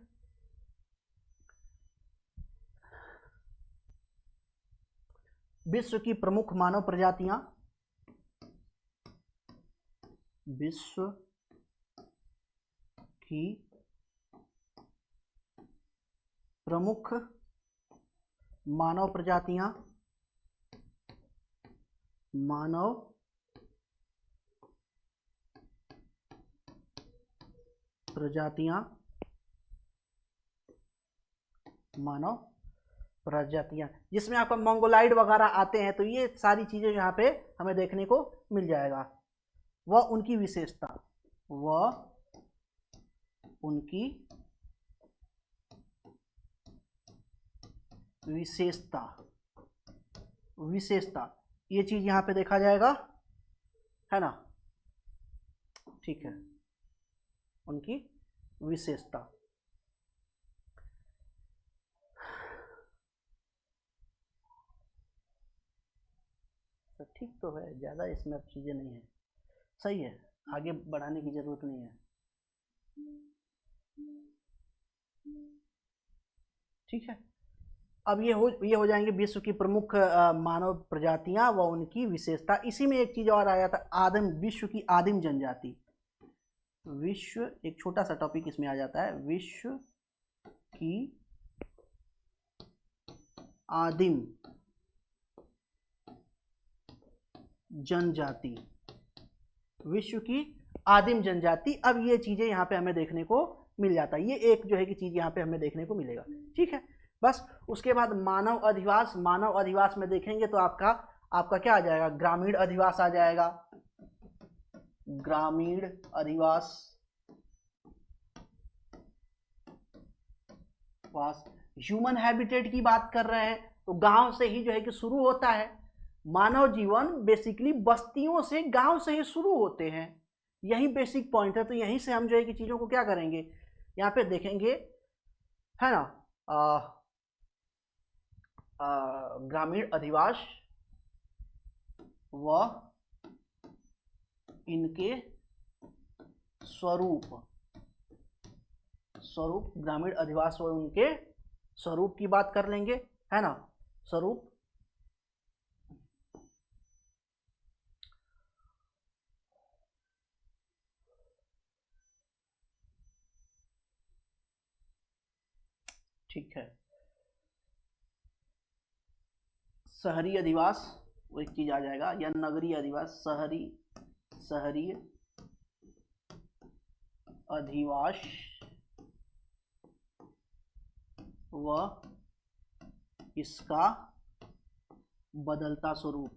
विश्व की प्रमुख मानव प्रजातियां, विश्व की प्रमुख मानव प्रजातियां, जिसमें आपका मंगोलाइड वगैरह आते हैं, तो ये सारी चीजें यहाँ पे हमें देखने को मिल जाएगा। वह उनकी विशेषता, ये चीज यहाँ पे देखा जाएगा, है ना। ठीक है, उनकी विशेषता। तो ठीक तो है, ज्यादा इसमें अब चीजें नहीं है, सही है, आगे बढ़ाने की जरूरत नहीं है। ठीक है, अब ये हो जाएंगे विश्व की प्रमुख मानव प्रजातियां व उनकी विशेषता। इसी में एक चीज और आया था, विश्व की आदिम जनजाति। विश्व, एक छोटा सा टॉपिक इसमें आ जाता है, विश्व की आदिम जनजाति, विश्व की आदिम जनजाति। अब ये चीजें यहाँ पे हमें देखने को मिल जाता है, ये एक जो है कि चीज यहाँ पे हमें देखने को मिलेगा। ठीक है, बस उसके बाद मानव अधिवास। मानव अधिवास में देखेंगे तो आपका क्या आ जाएगा? ग्रामीण अधिवास आ जाएगा, ग्रामीण अधिवास। ह्यूमन हैबिटेट की बात कर रहे हैं तो गांव से ही जो है कि शुरू होता है। मानव जीवन बेसिकली बस्तियों से, गांव से ही शुरू होते हैं, यही बेसिक पॉइंट है। तो यहीं से हम जो है कि चीजों को क्या करेंगे, यहाँ पे देखेंगे, है ना। ग्रामीण अधिवास व इनके स्वरूप, ग्रामीण अधिवास व उनके स्वरूप की बात कर लेंगे, है ना, स्वरूप। ठीक है, शहरी अधिवास वो एक चीज आ जाएगा, या नगरीय अधिवास, शहरी अधिवास व इसका बदलता स्वरूप,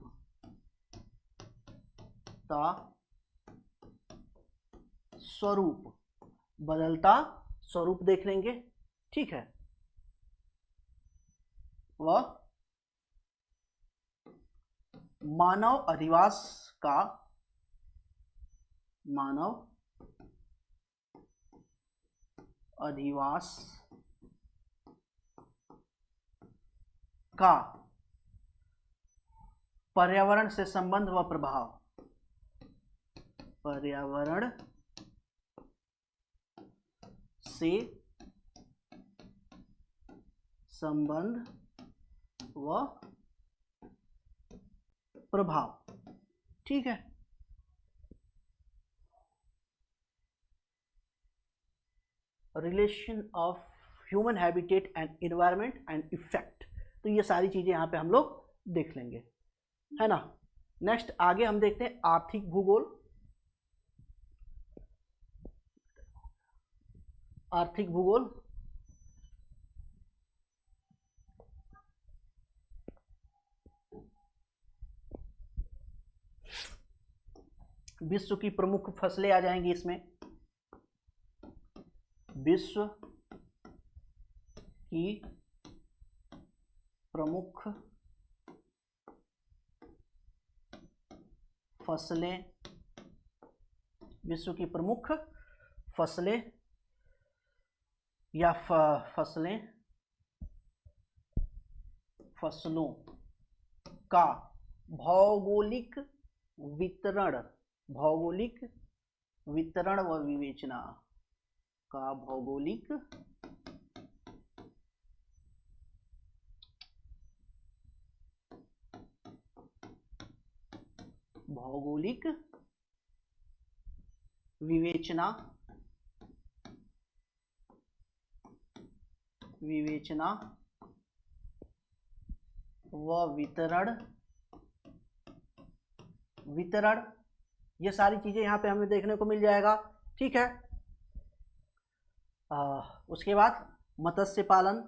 बदलता स्वरूप देख लेंगे, ठीक है। वह मानव अधिवास का पर्यावरण से संबंध व प्रभाव, पर्यावरण से संबंध व प्रभाव, ठीक है। Relation of human habitat and environment and effect, तो ये सारी चीजें यहाँ पे हम लोग देख लेंगे, है ना। नेक्स्ट आगे हम देखते हैं आर्थिक भूगोल। आर्थिक भूगोल विश्व की प्रमुख फसलें आ जाएंगी इसमें। विश्व की प्रमुख फसलें, विश्व की प्रमुख फसलें या फसलों का भौगोलिक वितरण, भौगोलिक वितरण व विवेचना का भौगोलिक विवेचना व वितरण, ये सारी चीजें यहाँ पे हमें देखने को मिल जाएगा, ठीक है। उसके बाद मत्स्य पालन,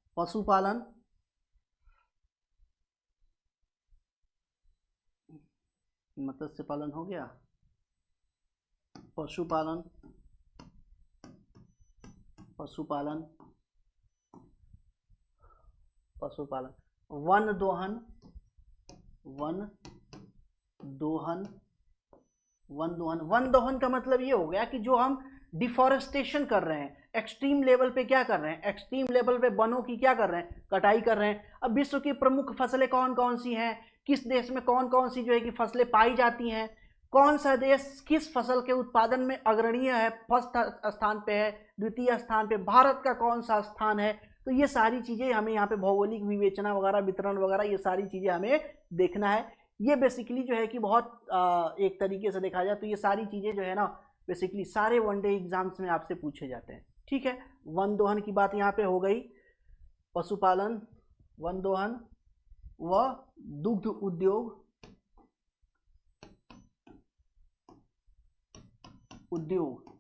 पशुपालन, मत्स्य पालन हो गया, पशुपालन, वन दोहन का मतलब ये हो गया कि जो हम डिफॉरेस्टेशन कर रहे हैं, एक्सट्रीम लेवल पे क्या कर रहे हैं, एक्सट्रीम लेवल पे वनों की क्या कर रहे हैं, कटाई कर रहे हैं। अब विश्व की प्रमुख फसलें कौन कौन सी हैं, किस देश में कौन कौन सी जो है कि फसलें पाई जाती हैं, कौन सा देश किस फसल के उत्पादन में अग्रणीय है, फर्स्ट स्थान पे है, द्वितीय स्थान पे भारत का कौन सा स्थान है, तो ये सारी चीजें हमें यहाँ पे भौगोलिक विवेचना वगैरह, वितरण वगैरह, ये सारी चीजें हमें देखना है। ये बेसिकली जो है कि बहुत एक तरीके से देखा जाए तो ये सारी चीजें जो है ना बेसिकली सारे वनडे एग्जाम्स में आपसे पूछे जाते हैं, ठीक है। वन दोहन की बात यहाँ पे हो गई, पशुपालन, वन दोहन व दुग्ध उद्योग,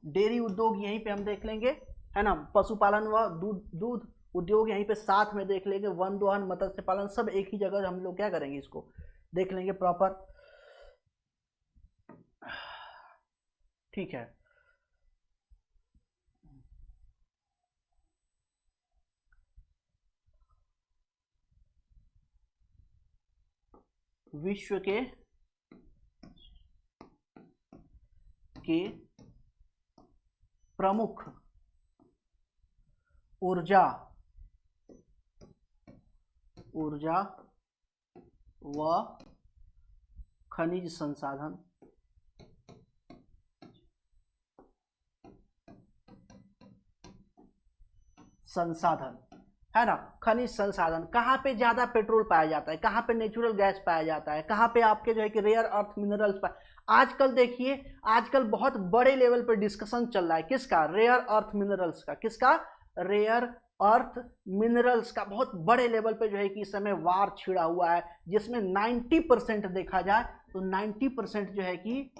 डेयरी उद्योग यहीं पे हम देख लेंगे, है ना। पशुपालन व दूध उद्योग यहीं पे साथ में देख लेंगे। वन दोहन, मत्स्य पालन सब एक ही जगह हम लोग क्या करेंगे, इसको देख लेंगे प्रॉपर, ठीक है। विश्व के प्रमुख ऊर्जा व खनिज संसाधन, है ना। खनिज संसाधन, कहाँ पे ज्यादा पेट्रोल पाया जाता है, कहाँ पे नेचुरल गैस पाया जाता है, कहाँ पे आपके जो है कि रेयर अर्थ मिनरल्स पाए। आजकल देखिए, आजकल बहुत बड़े लेवल पे डिस्कशन चल रहा है, किसका, रेयर अर्थ मिनरल्स का, किसका, रेयर अर्थ मिनरल्स का। बहुत बड़े लेवल पे जो है कि इस समय वार छिड़ा हुआ है, जिसमें 90% देखा जाए तो 90% जो है कि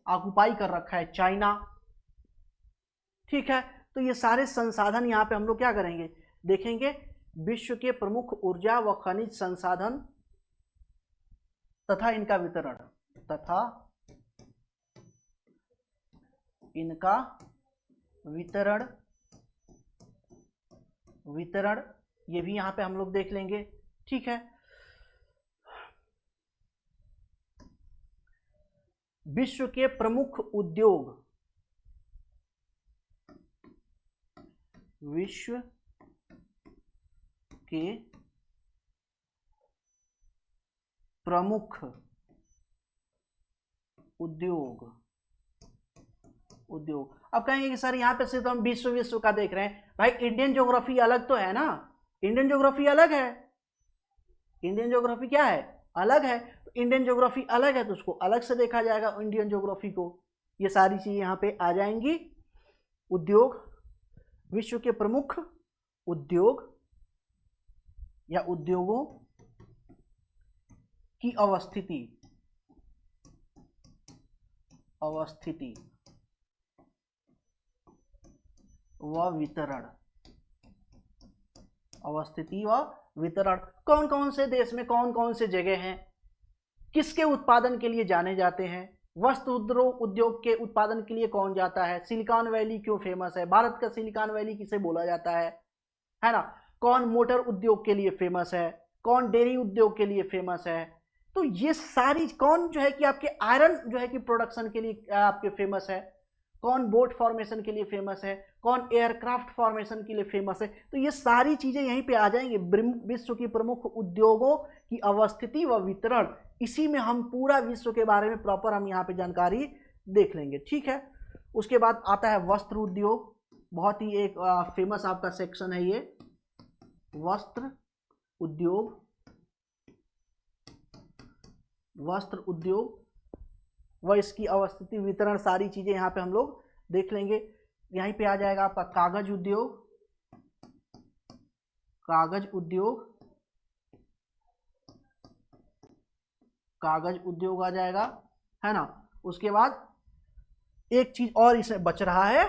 ऑक्युपाई कर रखा है चाइना, ठीक है। तो ये सारे संसाधन यहाँ पे हम लोग क्या करेंगे, देखेंगे। विश्व के प्रमुख ऊर्जा व खनिज संसाधन तथा इनका वितरण, तथा इनका वितरण, वितरण ये भी यहां पे हम लोग देख लेंगे। ठीक है, विश्व के प्रमुख उद्योग, विश्व के प्रमुख उद्योग, उद्योग। अब कहेंगे कि सर यहाँ पे सिर्फ हम विश्व विश्व का देख रहे हैं। भाई इंडियन ज्योग्राफी अलग तो है ना, इंडियन ज्योग्राफी अलग है, इंडियन ज्योग्राफी क्या है, अलग है। तो इंडियन ज्योग्राफी अलग है तो उसको अलग से देखा जाएगा इंडियन ज्योग्राफी को। ये सारी चीजें यहाँ पे आ जाएंगी। उद्योग, विश्व के प्रमुख उद्योग या उद्योगों की अवस्थिति, अवस्थिति व वितरण, अवस्थिति व वितरण। कौन कौन से देश में कौन कौन से जगह हैं, किसके उत्पादन के लिए जाने जाते हैं, वस्त्र उद्योग के उत्पादन के लिए कौन जाता है, सिलिकॉन वैली क्यों फेमस है, भारत का सिलिकॉन वैली किसे बोला जाता है ना, कौन मोटर उद्योग के लिए फेमस है, कौन डेयरी उद्योग के लिए फेमस है। तो ये सारी, कौन जो है कि आपके आयरन जो है कि प्रोडक्शन के लिए आपके फेमस है, कौन बोट फॉर्मेशन के लिए फेमस है, कौन एयरक्राफ्ट फॉर्मेशन के लिए फेमस है। तो ये सारी चीजें यहीं पे आ जाएंगी। विश्व की प्रमुख उद्योगों की अवस्थिति व वितरण, इसी में हम पूरा विश्व के बारे में प्रॉपर हम यहाँ पे जानकारी देख लेंगे। ठीक है, उसके बाद आता है वस्त्र उद्योग, बहुत ही एक फेमस आपका सेक्शन है ये, वस्त्र उद्योग, वस्त्र उद्योग व इसकी अवस्थिति वितरण, सारी चीजें यहाँ पे हम लोग देख लेंगे। यहीं पे आ जाएगा आपका कागज उद्योग, कागज उद्योग, कागज उद्योग आ जाएगा, है ना। उसके बाद एक चीज और इसमें बच रहा है,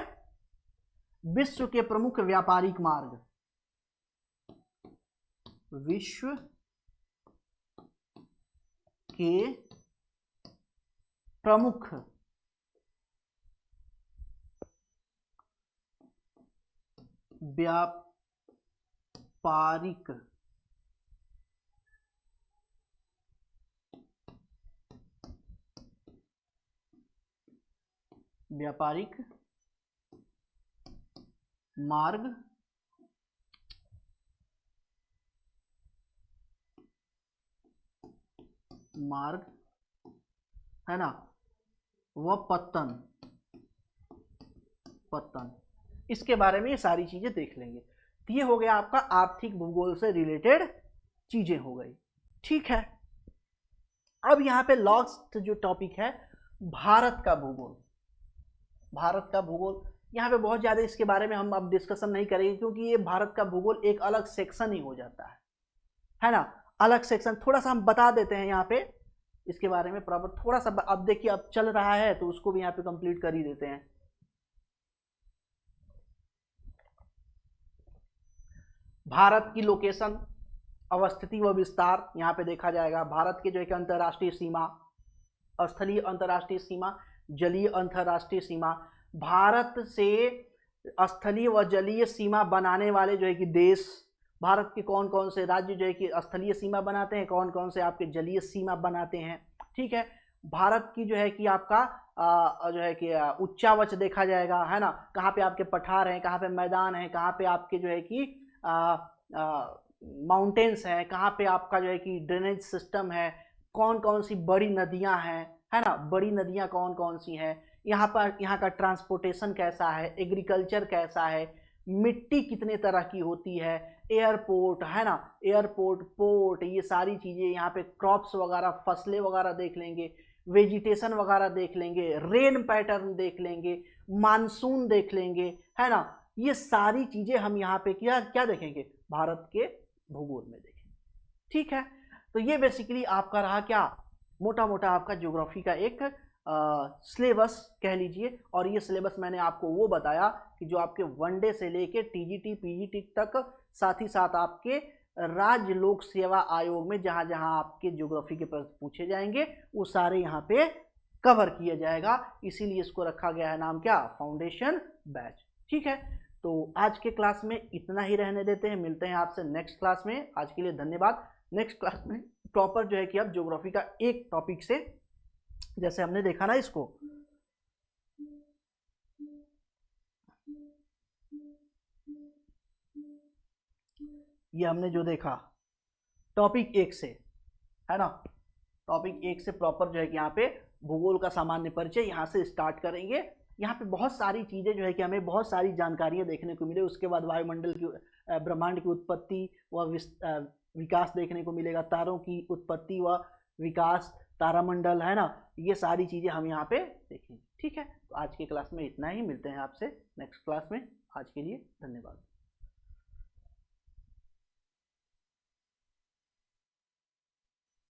विश्व के प्रमुख व्यापारिक मार्ग, विश्व के प्रमुख व्यापारिक मार्ग, मार्ग है ना, वह पत्तन, पत्तन, इसके बारे में ये सारी चीजें देख लेंगे। तो ये हो गया आपका आर्थिक भूगोल से रिलेटेड चीजें हो गई। ठीक है, अब यहाँ पे लास्ट जो टॉपिक है भारत का भूगोल, भारत का भूगोल। यहाँ पे बहुत ज्यादा इसके बारे में हम अब डिस्कशन नहीं करेंगे, क्योंकि ये भारत का भूगोल एक अलग सेक्शन ही हो जाता है ना, अलग सेक्शन। थोड़ा सा हम बता देते हैं यहाँ पे इसके बारे में प्रॉपर, थोड़ा सा। अब देखिए अब चल रहा है तो उसको भी यहाँ पे कंप्लीट कर ही देते हैं। भारत की लोकेशन, अवस्थिति व विस्तार यहाँ पे देखा जाएगा। भारत के जो है कि अंतर्राष्ट्रीय सीमा, स्थलीय अंतर्राष्ट्रीय सीमा, जलीय अंतर्राष्ट्रीय सीमा। भारत से स्थलीय व जलीय सीमा बनाने वाले जो है कि देश, भारत के कौन कौन से राज्य जो है कि स्थलीय सीमा बनाते हैं, कौन कौन से आपके जलीय सीमा बनाते हैं। ठीक है, भारत की जो है कि आपका जो है कि उच्चावच देखा जाएगा, है ना, कहाँ पे आपके पठार हैं, कहाँ पे मैदान हैं, कहाँ पे आपके जो है कि माउंटेन्स हैं, कहाँ पे आपका जो है कि ड्रेनेज सिस्टम है, कौन कौन सी बड़ी नदियाँ हैं, है ना, बड़ी नदियाँ कौन कौन सी हैं, यहाँ पर यहाँ का ट्रांसपोर्टेशन कैसा है, एग्रीकल्चर कैसा है, मिट्टी कितने तरह की होती है, एयरपोर्ट, है ना, एयरपोर्ट, पोर्ट, ये सारी चीज़ें यहाँ पे, क्रॉप्स वगैरह, फसलें वगैरह देख लेंगे, वेजिटेशन वगैरह देख लेंगे, रेन पैटर्न देख लेंगे, मानसून देख लेंगे, है ना। ये सारी चीज़ें हम यहाँ पे क्या क्या देखेंगे, भारत के भूगोल में देखेंगे। ठीक है, तो ये बेसिकली आपका रहा क्या, मोटा मोटा आपका ज्योग्राफी का एक सिलेबस कह लीजिए। और ये सिलेबस मैंने आपको वो बताया कि जो आपके वनडे से लेके टीजीटी पीजीटी तक, साथ ही साथ आपके राज्य लोक सेवा आयोग में जहां जहां आपके ज्योग्राफी के प्रश्न पूछे जाएंगे वो सारे यहाँ पे कवर किया जाएगा, इसीलिए इसको रखा गया है नाम क्या, फाउंडेशन बैच। ठीक है, तो आज के क्लास में इतना ही रहने देते हैं, मिलते हैं आपसे नेक्स्ट क्लास में। आज के लिए धन्यवाद। नेक्स्ट क्लास में प्रॉपर जो है कि आप ज्योग्राफी का एक टॉपिक से, जैसे हमने देखा ना इसको, ये हमने जो देखा टॉपिक 1 से, है ना, टॉपिक 1 से प्रॉपर जो है कि यहाँ पे भूगोल का सामान्य परिचय यहाँ से स्टार्ट करेंगे। यहाँ पे बहुत सारी चीज़ें जो है कि हमें बहुत सारी जानकारियाँ देखने को मिले। उसके बाद वायुमंडल की, ब्रह्मांड की उत्पत्ति व विकास देखने को मिलेगा, तारों की उत्पत्ति व विकास, तारामंडल, है ना, ये सारी चीज़ें हम यहाँ पे देखेंगे। ठीक है, तो आज के क्लास में इतना ही, मिलते हैं आपसे नेक्स्ट क्लास में। आज के लिए धन्यवाद।